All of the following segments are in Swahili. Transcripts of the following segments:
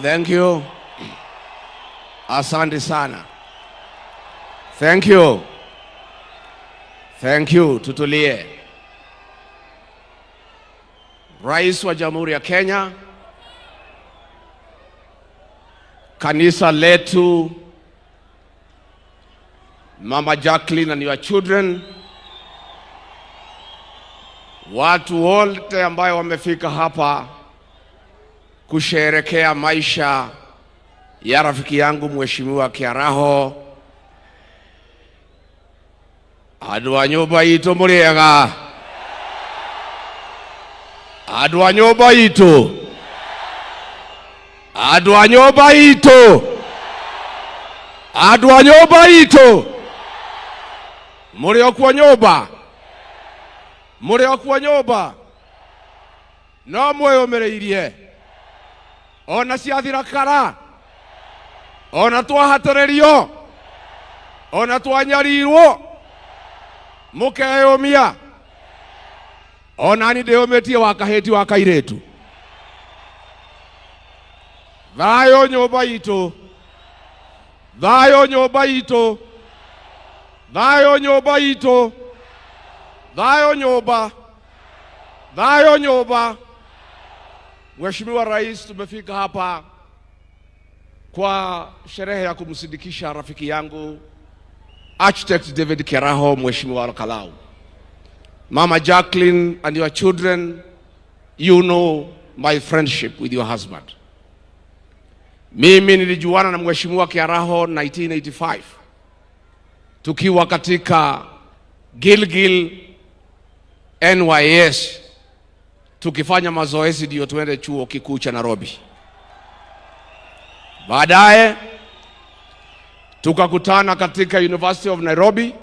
Thank you. Asante sana. Thank you. Tutulie. Rais wa Jamhuri ya Kenya, kanisa letu, Mama Jacqueline and your children, watu wote ambao wamefika hapa kusherehekea maisha ya rafiki yangu Mheshimiwa Kiaraho. Andũ a nyũmba itũ mũrĩega? Andũ a nyũmba itũ? Andũ a nyũmba itũ? Andũ a nyũmba itũ? Mũrĩ o kwa nyũmba? Mũrĩ o kwa nyũmba? No mwĩyũmĩrĩirie? Ona ciathira kara? Ona twahatĩrĩrio? Ona twanyarirwo? Mũkeyũmia? Ona ni ndĩyũmĩtie wa kahĩti wa kairĩtu? Thayũ nyũmba itũ? Thayũ nyũmba itũ? Thayũ nyũmba itũ? Thayũ nyũmba? Thayũ nyũmba? Mheshimiwa Rais, tumefika hapa kwa sherehe ya kumsindikisha rafiki yangu Architect David Kiaraho, Mheshimiwa Al-Kalau. Mama Jacqueline and your children, you know my friendship with your husband. Mimi nilijuana na Mheshimiwa Kiaraho 1985 tukiwa katika Gilgil NYS tukifanya mazoezi ndio tuende chuo kikuu cha Nairobi. Baadaye tukakutana katika University of Nairobi,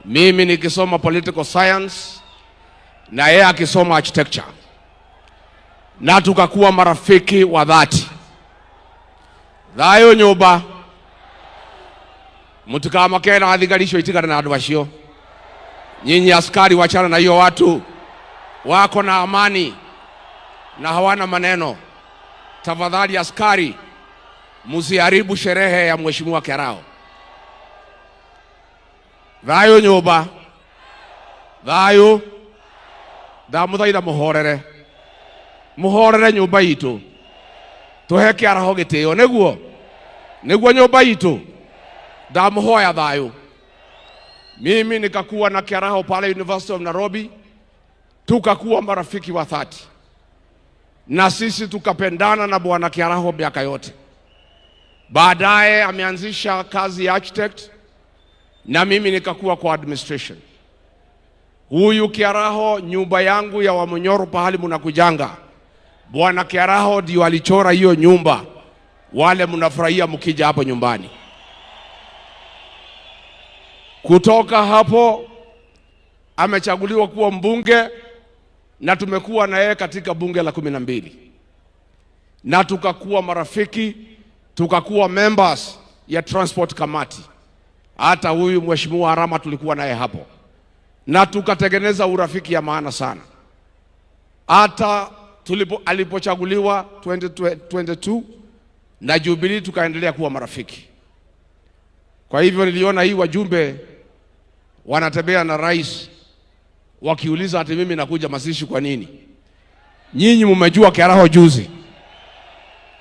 mimi nikisoma political science na yeye akisoma architecture, na tukakuwa marafiki wa dhati. Thayũ nyũmba? Mũtikamakena athigarisho itigana na andũ acio. Nyinyi askari wachana na hiyo watu. Wako na amani na hawana maneno. Tafadhali askari, musiharibu sherehe ya Mheshimiwa Kiaraho. Thayũ nyũmba? Thayũ? Ndamũthaitha mũhorere. Mũhorere nyũmba itũ. Tũhe Kiaraho gĩtĩo nĩguo? Nĩguo nyũmba itũ? Ndamũhoya thayũ. Mimi nikakuwa na Kiaraho pale University of Nairobi, tukakuwa marafiki wa dhati. Na sisi tukapendana na Bwana Kiaraho miaka yote. Baadaye ameanzisha kazi ya architect na mimi nikakuwa kwa administration. Huyu Kiaraho, nyumba yangu ya Wamunyoro pahali mnakujanga, Bwana Kiaraho ndio alichora hiyo nyumba. Wale mnafurahia mkija hapo nyumbani. Kutoka hapo amechaguliwa kuwa mbunge na tumekuwa na yeye katika bunge la 12. Na tukakuwa marafiki, tukakuwa members ya transport committee. Hata huyu Mheshimiwa Arama tulikuwa naye hapo. Na tukatengeneza urafiki ya maana sana. Hata alipochaguliwa 2022 na Jubilee tukaendelea kuwa marafiki. Kwa hivyo niliona hii wajumbe wanatembea na rais wakiuliza ati mimi nakuja mazishi kwa nini? Nyinyi mmejua Kiaraho juzi.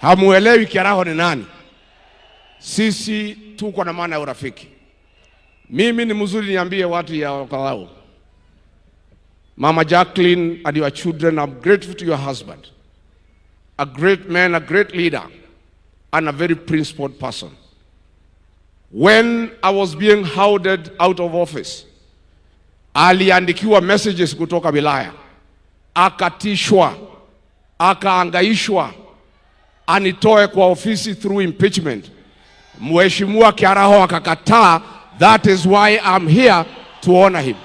Hamuelewi Kiaraho ni nani. Sisi tuko na maana ya urafiki. Mimi ni mzuri niambie watu ya Al-Kalau. Mama Jacqueline and your children, I'm grateful to your husband. A great man, a great leader, and a very principled person. When I was being hounded out of office, aliandikiwa messages kutoka wilaya, akatishwa, akaangaishwa, anitoe kwa ofisi through impeachment. Mheshimiwa Kiaraho akakataa. That is why I'm here to honor him.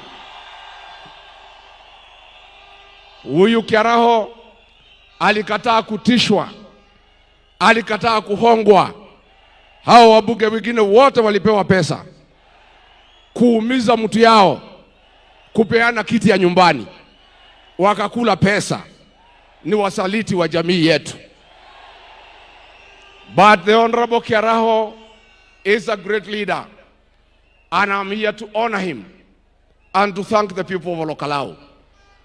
Huyu Kiaraho alikataa kutishwa, alikataa kuhongwa. Hao wabunge wengine wote walipewa pesa kuumiza mtu yao, kupeana kiti ya nyumbani, wakakula pesa. Ni wasaliti wa jamii yetu. But the Honorable Kiaraho is a great leader, and I'm here to honor him and to thank the people of Olkalau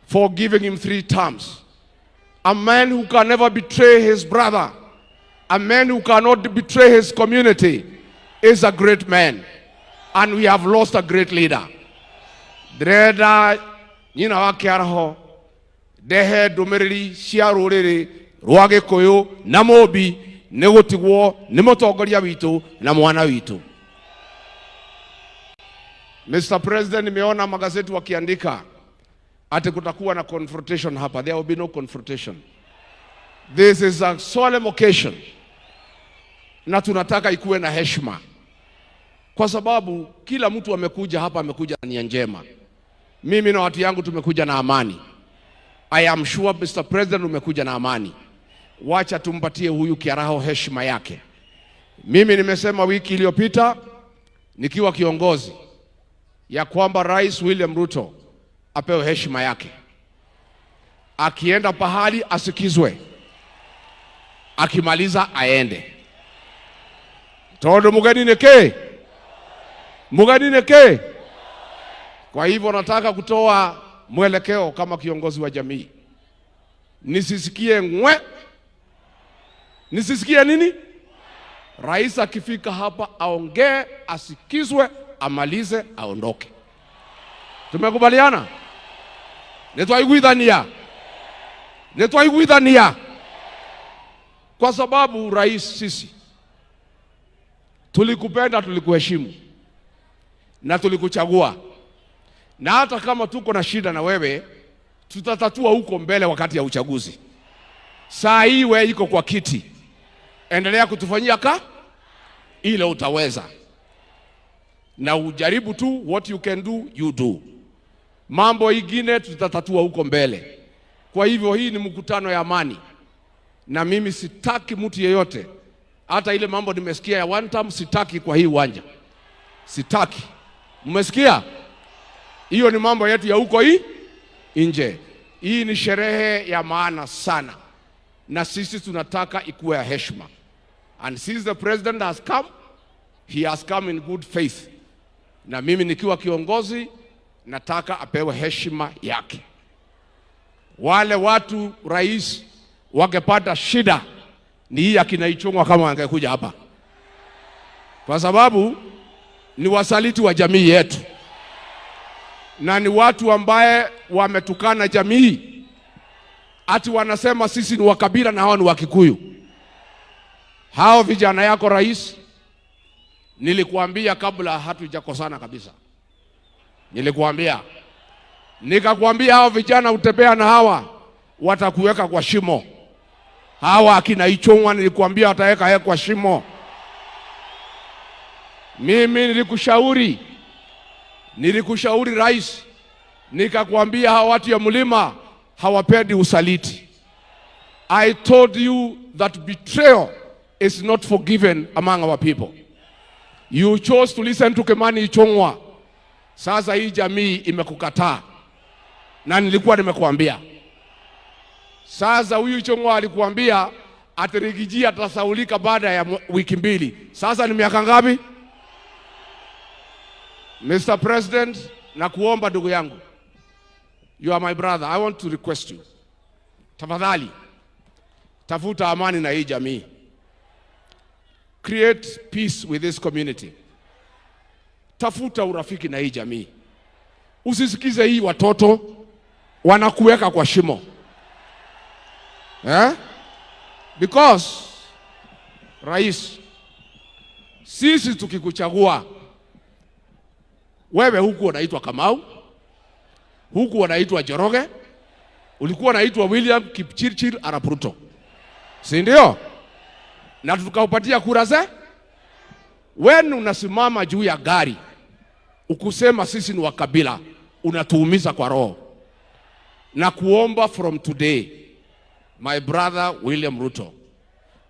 for giving him 3 terms. A man who can never betray his brother, a man who cannot betray his community, is a great man, and we have lost a great leader. Dreda nyina wa Kiaraho dehe domereri cia ruriri rwa Gikuyu na Mobi negutigwo ni mutongoria witu na mwana witu. Mr. President, nimeona magazeti wakiandika ati kutakuwa na confrontation hapa. There will be no confrontation. This is a solemn occasion, na tunataka ikuwe na heshima, kwa sababu kila mtu amekuja hapa, amekuja na nia njema. Mimi na watu yangu tumekuja na amani. I am sure Mr. President umekuja na amani. Wacha tumpatie huyu Kiaraho heshima yake. Mimi nimesema wiki iliyopita nikiwa kiongozi ya kwamba Rais William Ruto apewe heshima yake. Akienda pahali asikizwe, akimaliza aende. Todo mugani neke? Mugani neke? Kwa hivyo nataka kutoa mwelekeo kama kiongozi wa jamii. Nisisikie ngwe. Nisisikie nini? Rais akifika hapa aongee, asikizwe, amalize, aondoke. Tumekubaliana? Netwaiguithania. Netwaiguithania. Kwa sababu rais, sisi tulikupenda, tulikuheshimu na tulikuchagua. Na hata kama tuko na shida na wewe, tutatatua huko mbele wakati ya uchaguzi. Saa hii wewe iko kwa kiti, endelea kutufanyia ile utaweza, na ujaribu tu, what you can do you do. Mambo ingine tutatatua huko mbele. Kwa hivyo hii ni mkutano ya amani, na mimi sitaki mtu yeyote, hata ile mambo nimesikia ya one time, sitaki kwa hii uwanja. Sitaki. Mmesikia? Hiyo ni mambo yetu ya huko nje. Hii ni sherehe ya maana sana, na sisi tunataka ikuwe ya heshima. And since the president has come, he has come in good faith. Na mimi nikiwa kiongozi nataka apewe heshima yake. Wale watu rais wangepata shida ni hii akina Ichung'wa kama angekuja hapa, kwa sababu ni wasaliti wa jamii yetu, na ni watu ambaye wametukana jamii, ati wanasema sisi ni wakabila na hao ni Wakikuyu. Hao vijana yako rais, nilikuambia kabla hatujakosana kabisa, nikakwambia hao vijana utembea na hawa watakuweka kwa shimo. Hawa akina Ichung'wa nilikuambia wataweka kwa shimo. Mimi nilikushauri rais, nikakwambia hawa watu ya mlima hawapendi usaliti. I told you that betrayal is not forgiven among our people. You chose to listen to Kimani Ichung'wa. Sasa hii jamii imekukataa, na nilikuwa nimekuambia. Sasa huyu Ichung'wa alikuambia atirigiji atasaulika baada ya wiki 2. Sasa ni miaka ngapi? Mr. President, nakuomba ndugu yangu, you are my brother, I want to request you, tafadhali tafuta amani na hii jamii. Create peace with this community. Tafuta urafiki na hii jamii. Usisikize hii watoto wanakuweka kwa shimo. Because rais, sisi tukikuchagua wewe, huku unaitwa Kamau, huku unaitwa Njoroge, ulikuwa unaitwa William Kipchirchir Arap Ruto, si ndio? Na tukaupatia kura ze. Wewe unasimama juu ya gari ukusema sisi ni wakabila, unatuumiza kwa roho. na kuomba from today, my brother William Ruto,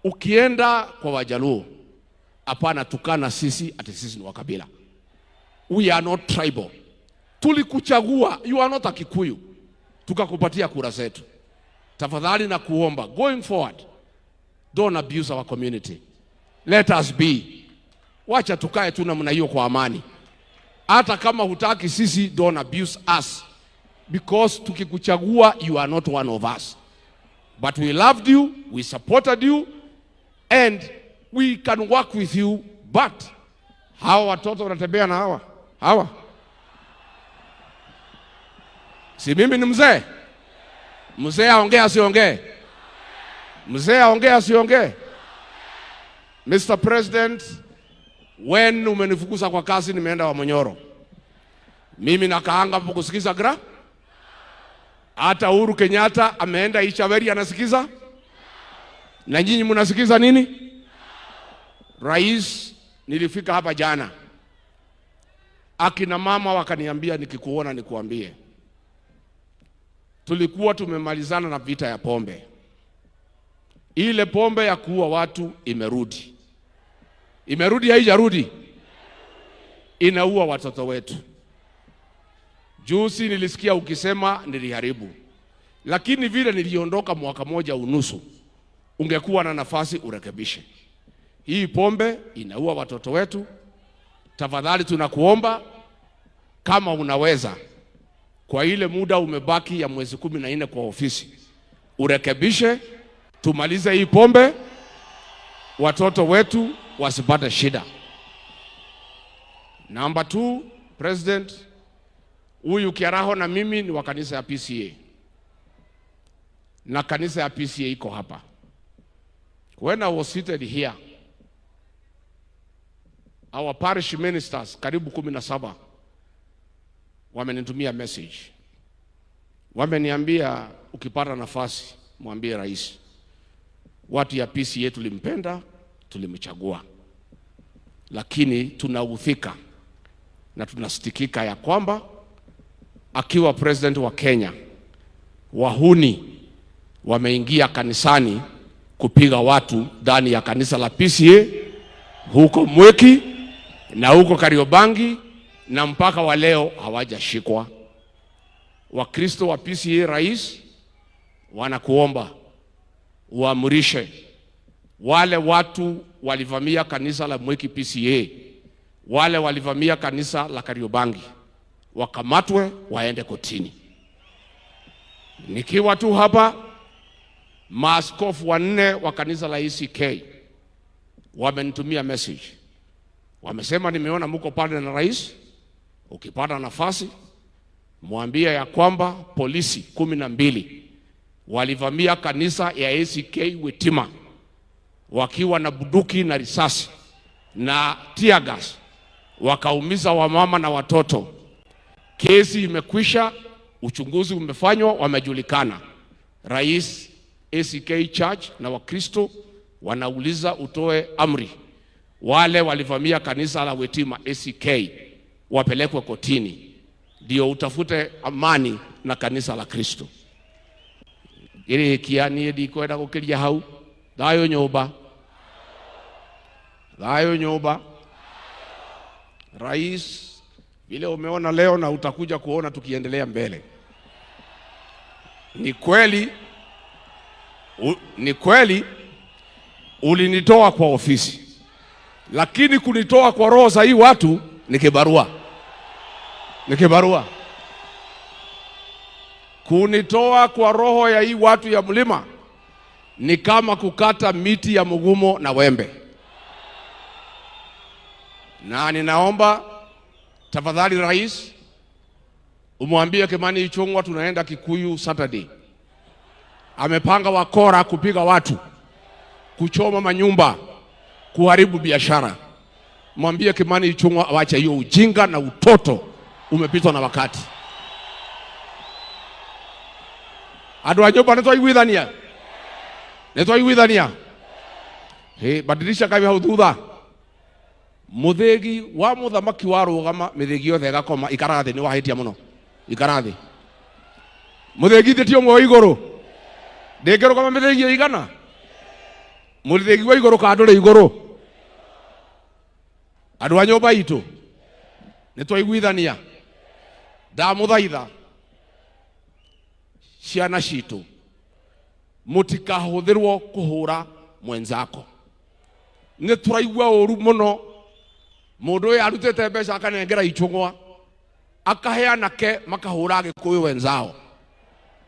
ukienda kwa Wajaluo, hapana tukana sisi ati sisi ni wakabila. We are not tribal. Tulikuchagua, you are not a Kikuyu, tukakupatia kura zetu. Tafadhali na kuomba, going forward, don't abuse our community. Let us be. Wacha tukae tu namna hiyo kwa amani. Hata kama hutaki sisi, don't abuse us. Because tukikuchagua, you are not one of us. But we loved you, we supported you, and we can work with you. But hawa watoto wanatembea na hawa. Si mimi ni mzee? Mzee aongea asiongee? Mzee aongea asiongee? Mr. President, when umenifukuza kwa kazi nimeenda Wamonyoro. Mimi nakaanga hapo kusikiza gra? Hata Uhuru Kenyatta ameenda Ichaveri anasikiza? Na nyinyi mnasikiza nini? Rais, nilifika hapa jana. Akina mama wakaniambia nikikuona nikuambie. Tulikuwa tumemalizana na vita ya pombe. Ile pombe ya kuua watu imerudi. Imerudi haijarudi? Inaua watoto wetu. Juzi nilisikia ukisema niliharibu. Lakini vile niliondoka mwaka moja unusu, ungekuwa na nafasi urekebishe. Hii pombe inaua watoto wetu. Tafadhali tunakuomba kama unaweza, kwa ile muda umebaki ya mwezi 14 kwa ofisi, urekebishe, tumalize hii pombe, watoto wetu wasipate shida. Number 2, President, huyu Kiaraho na mimi ni wa kanisa ya PCA. Na kanisa ya PCA iko hapa. When I was seated here, our parish ministers, karibu 17, wamenitumia message. Wameniambia ukipata nafasi, mwambie rais, watu ya PCA tulimpenda, tulimchagua. Lakini tunaudhika na tunasitikika ya kwamba akiwa president wa Kenya, wahuni wameingia kanisani kupiga watu ndani ya kanisa la PCA huko Mweki na huko Kariobangi, na mpaka wa leo hawajashikwa. Wakristo wa PCA, rais, wanakuomba uamrishe wale watu walivamia kanisa la Mweki PCA, wale walivamia kanisa la Kariobangi, wakamatwe waende kotini. Nikiwa tu hapa, maaskofu 4 wa kanisa la ACK wamenitumia message. Wamesema nimeona mko pale na rais, ukipata nafasi mwambie ya kwamba polisi 12 walivamia kanisa ya ACK Wetima wakiwa na bunduki na risasi na tear gas, wakaumiza wamama na watoto. Kesi imekwisha, uchunguzi umefanywa, wamejulikana. Rais, ACK Church na Wakristo wanauliza utoe amri, wale walivamia kanisa la Wetima ACK wapelekwe kotini, ndio utafute amani na kanisa la Kristo. Ile kiani ndikwenda gukiria hau, thayo nyumba, thayo nyumba. Rais, vile umeona leo na utakuja kuona tukiendelea mbele, ni kweli ulinitoa kwa ofisi, lakini kunitoa kwa roho za hii watu ni kibarua. Kunitoa kwa roho ya hii watu ya mlima ni kama kukata miti ya mugumo na wembe. Na ninaomba tafadhali rais, umwambie Kimani Ichung'wah tunaenda Kikuyu Saturday. Amepanga wakora kupiga watu, kuchoma manyumba, kuharibu biashara. Mwambie Kimani Ichung'wah awache hiyo ujinga na utoto, umepitwa na wakati. Adu ajoba netwa iguithania. Badilisha kabi hau thutha. Muthegi wa muthamaki wa rugama mithegi yothe gakoma ikarathi ni wahitia muno. Ikarathi. Muthegi tio mwo iguru. Ndekero kama muthegi igana. Muthegi wa iguru ka ndure iguru. Andu a nyumba itu. Ni twaiguithania. Ndamuthaitha. Ciana citu. Mutikahuthirwo kuhura mwenzako. Ni turaigua uru muno. Mundu uyu arutete mbeca akanengera ichungwa. Akaheana ke makahura Gikuyu wenzao.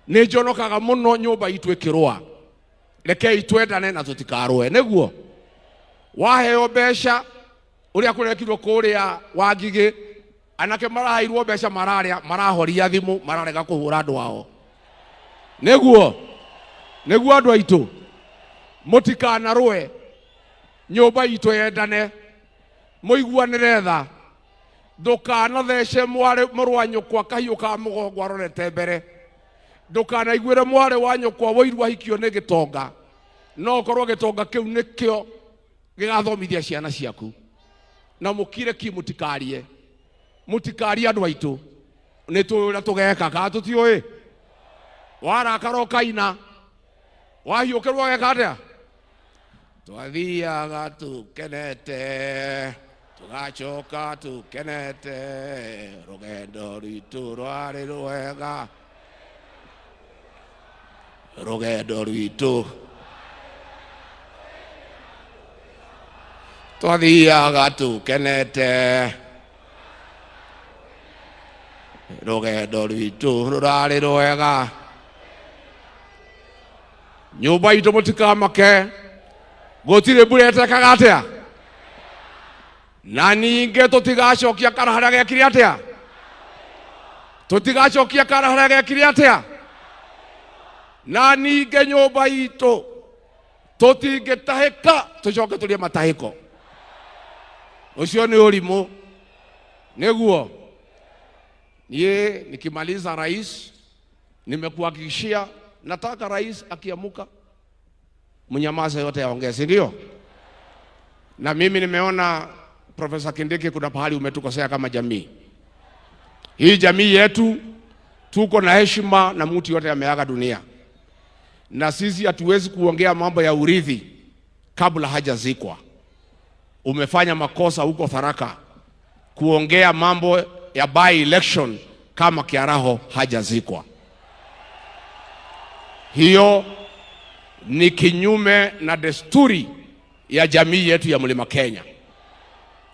Ni njonokaga muno nyumba itu ikirwa. Reke itwendane na tutikarwe niguo. Waheo mbeca uria kurekirwo kuria Wangigi anake marahairwo mbeca marahoria thimu mararega kuhura andu ao. Niguo andu aitu mutikanarwe nyumba itu yendane muiguanire tha ndukanathece mũrũ wa nyũkwa kahiũ ka mũgongo arorete mbere ndukanaiguĩre mwarĩ wa nyũkwa woirwo ahikio nĩ gĩtonga no korwo gĩtonga kĩu nĩkĩo gĩgathomithia ciana ciaku na mũkire ki mũtikarie andu aitu nĩ tũrĩa tũgeka kana tũtiũĩ warakara ũkaina wahiũkĩrwo geka atĩa twathiaga tukenete tugacoka tukenete rũgendo rwitũ rwarĩ rwega rũgendo rwitũ twathiaga tukenete rũgendo rwitũ rũrarĩ rwega nyũmba itũ mũtikamake gũtirĩ mbura ĩtekaga atĩa na ningĩ tũtigacokia kara harĩa gekire atĩa tũtigacokia kara harĩa gekire atĩa na ningĩ nyũmba itũ tũtingĩtahĩka tũcoke tũrĩe matahĩko ũcio nĩ ũrimũ nĩguo niĩ nikimaliza rais nimekuhakikishia nataka rais akiamuka mnyamaze yote yaongee si ndio na mimi nimeona Profesa Kindiki kuna pahali umetukosea kama jamii hii jamii yetu tuko na heshima na mtu yote ameaga dunia na sisi hatuwezi kuongea mambo ya urithi kabla hajazikwa umefanya makosa huko Tharaka kuongea mambo ya by election kama Kiaraho hajazikwa hiyo ni kinyume na desturi ya jamii yetu ya Mlima Kenya.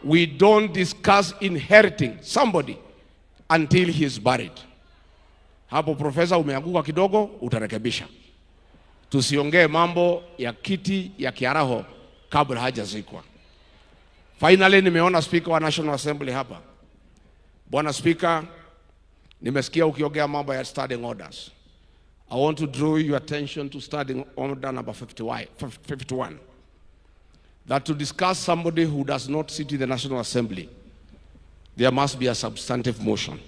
We don't discuss inheriting somebody until he is buried. Hapo profesa umeanguka kidogo utarekebisha. Tusiongee mambo ya kiti ya Kiaraho kabla hajazikwa. Finally nimeona Speaker wa National Assembly hapa. Bwana Speaker, nimesikia ukiongea mambo ya standing orders. I want to draw your attention to standing order number 51. That to discuss somebody who does not sit in the National Assembly, there must be a substantive motion.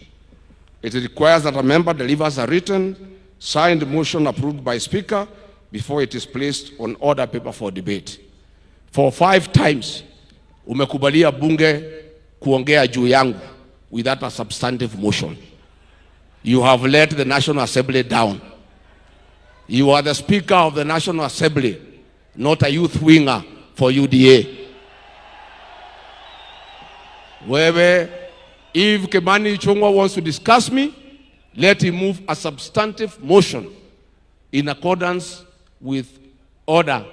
It requires that a member delivers a written, signed motion approved by Speaker before it is placed on order paper for debate. For 5 times, umekubalia bunge kuongea juu yangu without a substantive motion. You have let the National Assembly down. You are the Speaker of the National Assembly, not a youth winger for UDA. Wewe, if Kimani Ichung'wah wants to discuss me, let him move a substantive motion in accordance with order,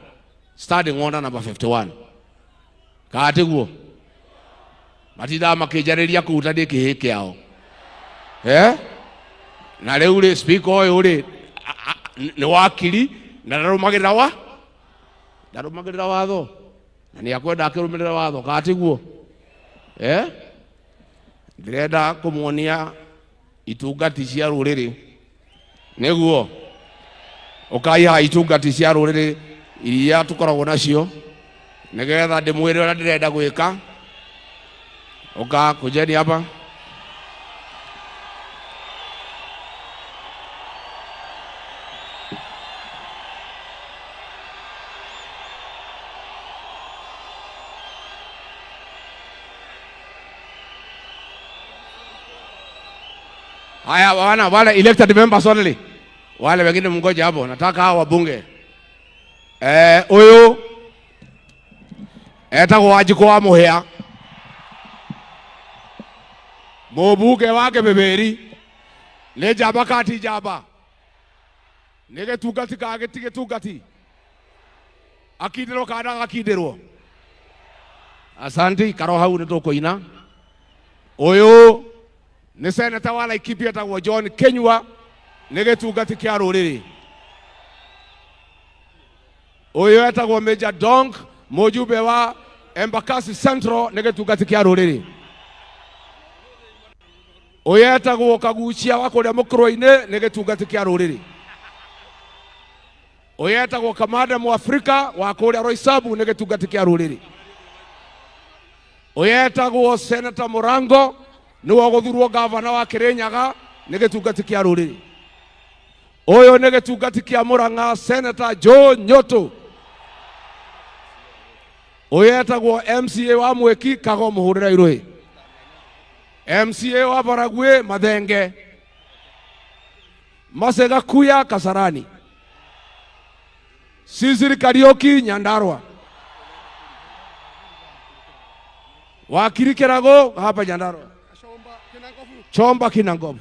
starting order number 51. Kaatiguo. Matida makijareria kuutadi kiheke yao. Na leo ule speaker ule ni wakili na ndarumagirira watho na ni akwenda akirumirira watho katiguo ndirenda kumuonia itungati cia ruriri niguo ukaiha itungati cia ruriri iria tukoragwo nacio nigetha ndimwire uria ndirenda gwika uka kujeni hapa haya wale elected members only. Wale wengine mngoja hapo, nataka hao wabunge. Huyu etagwo Wanjikũ wa Mũhĩa, mũmbunge wake Mĩmĩri, nĩ njamba kati njamba, nĩ gĩtungati ka gĩtungati, akindĩrwo kana agakindĩrwo. Asanti, karo hau nĩ tũkũina. Ũyũ nĩ seneta wa Laikipia etagwo John Kenyua, nĩ gĩtungati kĩa rũrĩrĩ. Ũyũ etagwo Major Dong, mũjumbe wa Embakasi Central, nĩ gĩtungati kĩa rũrĩrĩ. Ũyũ etagwo Kagucia wa kũrĩa Mũkũrũ-inĩ, nĩ gĩtungati kĩa rũrĩrĩ. Ũyũ etagwo Kamanda Mũafrika wa kũrĩa Roysambu, nĩ gĩtungati kĩa rũrĩrĩ. Ũyũ etagwo Senator Mũrango, nĩwe gũthurwo gavana wa Kĩrĩnyaga, nĩ gĩtungati kĩa rũrĩrĩ. Ũyũ nĩ gĩtungati kĩa Mũrang'a, Senator Joe Nyoto. Ũyũ etagwo MCA wa Mweki, Kago Mũhũrĩra Irũĩ. MCA wa Baragwe, Mathenge. Masega Kuya, Kasarani. Sisiri Kariuki, Nyandarua. Wakiri Kirago, hapa Nyandarua. Chomba Kinangovu.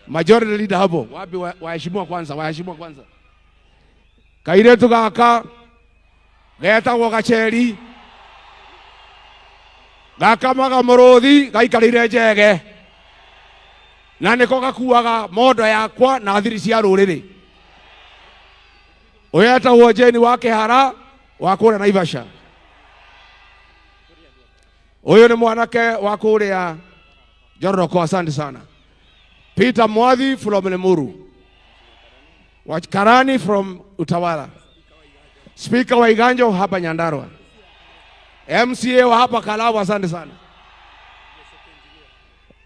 Majority leader hapo. Wapi waheshimiwa kwanza, waheshimiwa kwanza. Kairetu gaka getagwo Gacheri. Gaka maga Mũrũthi gaikarire njege. Na nĩko gakuaga mondo yakwa na thiri cia rũrĩrĩ. Ũyũ etagwo Jane wa Kĩhara wa kũrĩa Naivasha. Ũyũ nĩ mwanake wa kũrĩa Joroko, asante sana. Peter Mwathi from Lemuru. Karani from Utawala. Speaker wa Iganjo hapa Nyandarua. MCA wa hapa Kalawa, asante sana.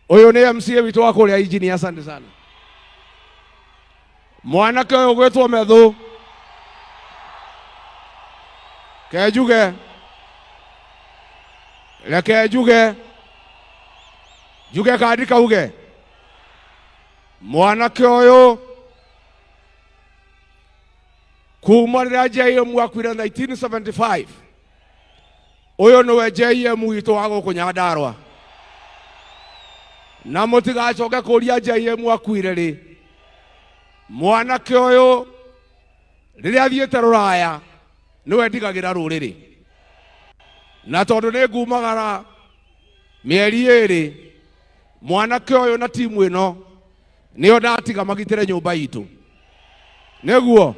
Huyo ni MCA witu wa kũrĩa Engineer, asante sana. Mwanake ũyũ gwĩtwo Methu. Kejuge. Leke juge. Juge kaandika uge. Mwanake ũyũ kuma rĩrĩa JM akwire 1975. Ũyũ nĩwe JM witũ wa gũkũ Nyandarua. Na mũtigacoke kũria JM akwire rĩ. Mwanake ũyũ rĩrĩa athiĩte Rũraya nĩwe ndigagĩra rũrĩrĩ. Na tondũ nĩ ngumagara mĩeri ĩrĩ, mwanake ũyũ na timu ĩno nĩo ndatiga magitĩre nyũmba itũ. Nĩguo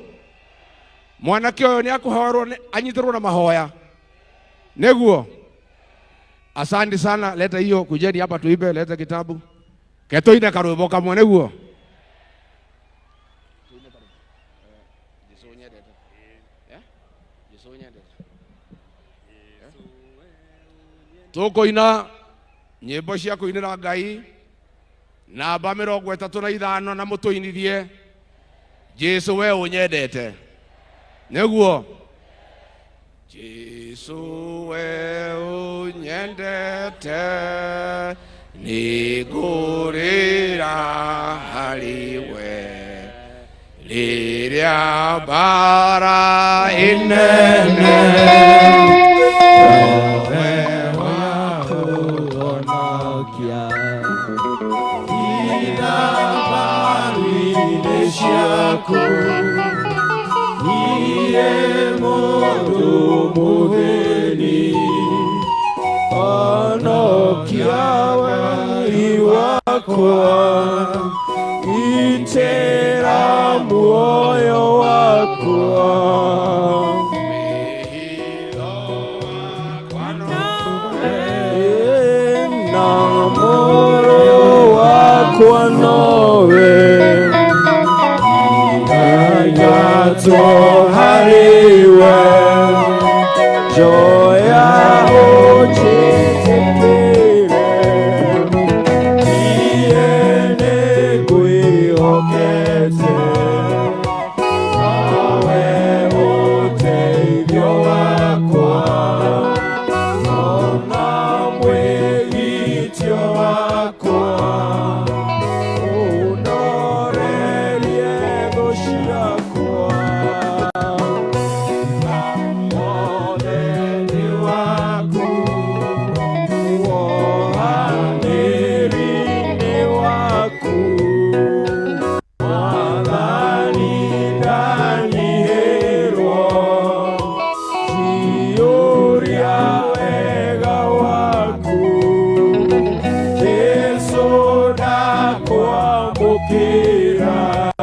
mwanake ũyũ nĩ akũhoerwo anyitĩrwo na mahoya. Nĩguo asante sana, leta hiyo, kujeni hapa tuibe, leta kitabu. Ketoine karwĩmbo kamwe nĩguo. Tũkũina nyĩmbo cia kũinĩra Ngai namba 35 na mũtũinithie Jesu we ũnyendete. Nĩguo Jesu we ũnyendete nĩngũrĩra harĩwe rĩrĩa mbara ĩnene Iye mũndũ mũthĩni onokia wai wakwa itĩra muoyo wakwa na muoyo wakwa nowe Yato hariwe joya ochitikire iene kuihokete nawe uteithio wakwa ona mwĩgitio wakwa unorerie kira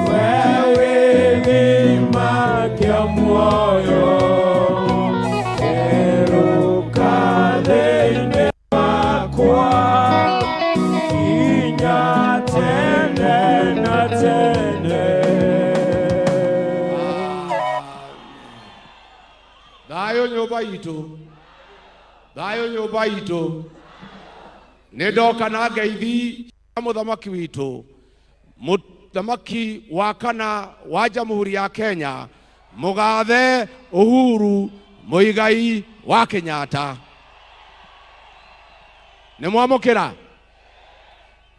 wewe ni makia moyo eruka dene makwa inya tene na tene. Dayo nyoba itu, dayo nyoba itu. Nedoka na ngeithi muthamaki witu, muthamaki wa kana wa Jamhuri ya Kenya, Mugathe Uhuru Muigai wa Kenyatta. Nimwamukira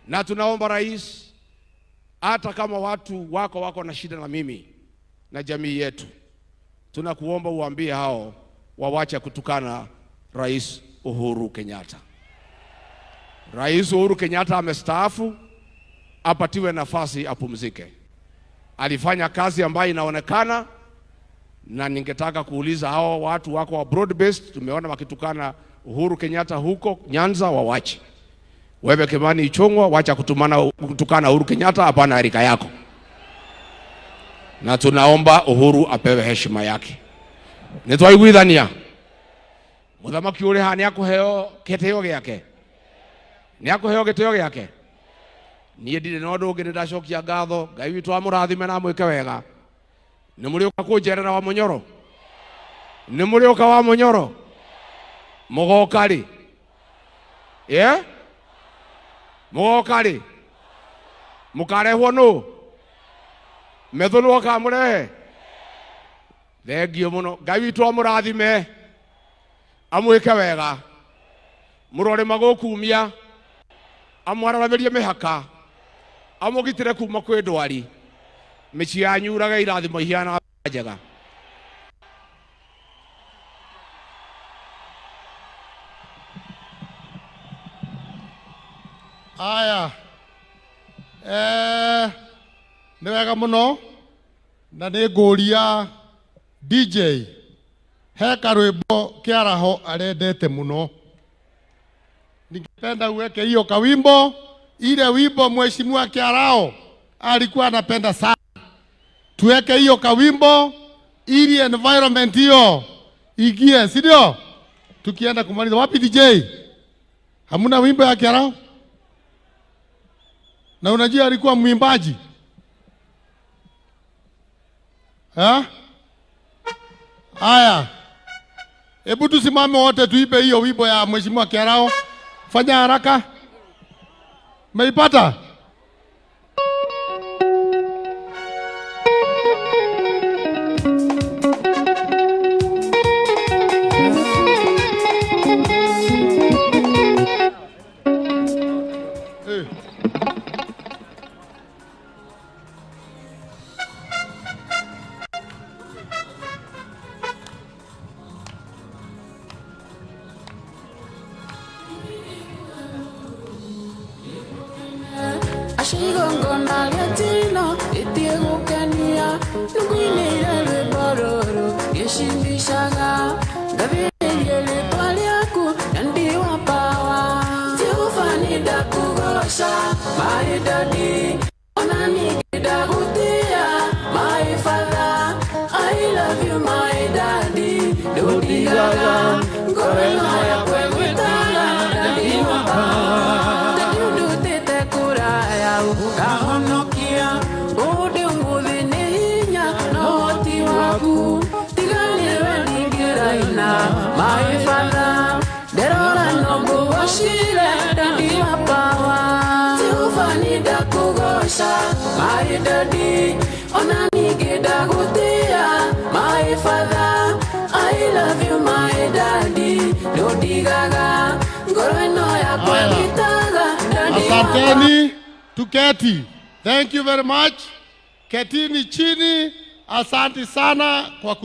na tunaomba rais, hata kama watu wako na shida na mimi na jamii yetu, tunakuomba uambie hao wawache kutukana Rais Uhuru Kenyatta. Rais Uhuru Kenyatta amestaafu, apatiwe nafasi apumzike. Alifanya kazi ambayo inaonekana, na ningetaka kuuliza hao watu wako wa broad based, tumeona wakitukana Uhuru Kenyatta huko Nyanza, wawache. Wewe Kimani Ichung'wa, wacha kutukana Uhuru Kenyatta, hapana rika yako. Na tunaomba Uhuru apewe heshima yake. Nitwaiguithania muthamaki uri hani akuheo kitio giake, ni akuheo gitio giake. Nie ndire no ndungi ndacokia ngatho, Ngai witu amurathime na mwike wega. Ni muri uka kunjerera wa Munyoro, ni muri uka wa Munyoro mugokari mugokari mukarehwo nu methulu kamure. Thengio muno, Ngai witu amurathime amwike wega, murore magukumia, amwararamerie mihaka, amugitire kuma kwi ndwari, mici yanyu uraga irathimo ihiana njega. Aya nĩ wega mũno, na nĩ ngũria DJ he karwimbo kiaraho arendete muno. Ningependa uweke hiyo kawimbo, ile wimbo mheshimiwa Kiarao alikuwa anapenda sana. Tuweke hiyo kawimbo ili environment hiyo igie, si ndio? Tukienda kumaliza. Wapi DJ? Hamuna wimbo ya Kiarao? Na unajua alikuwa mwimbaji ha? Aya, hebu tusimame wote tuipe hiyo wimbo ya mheshimiwa Kiarao. Fanya haraka. Meipata? Ashigongona latino itiego kania nuguine ile bororo yeshindishaga gabiyele twaliaku ndiwa pawa tiufani dakugosha my daddy onani kidagutia my father I love you my daddy dodigaga ngorena ya kwegwitala ndiwa pawa kahonokia udi umuthini hinya noti waku tiganiwe ningiraina my father derora nombu washire dadi wapawa tiufani dakugosha my daddy onani kidagutia my father I love you my daddy dodigaga ngoreno ya kwegitaga dadi Asanteni. Tuketi. Thank you very much. Ketini chini. Asante sana kwa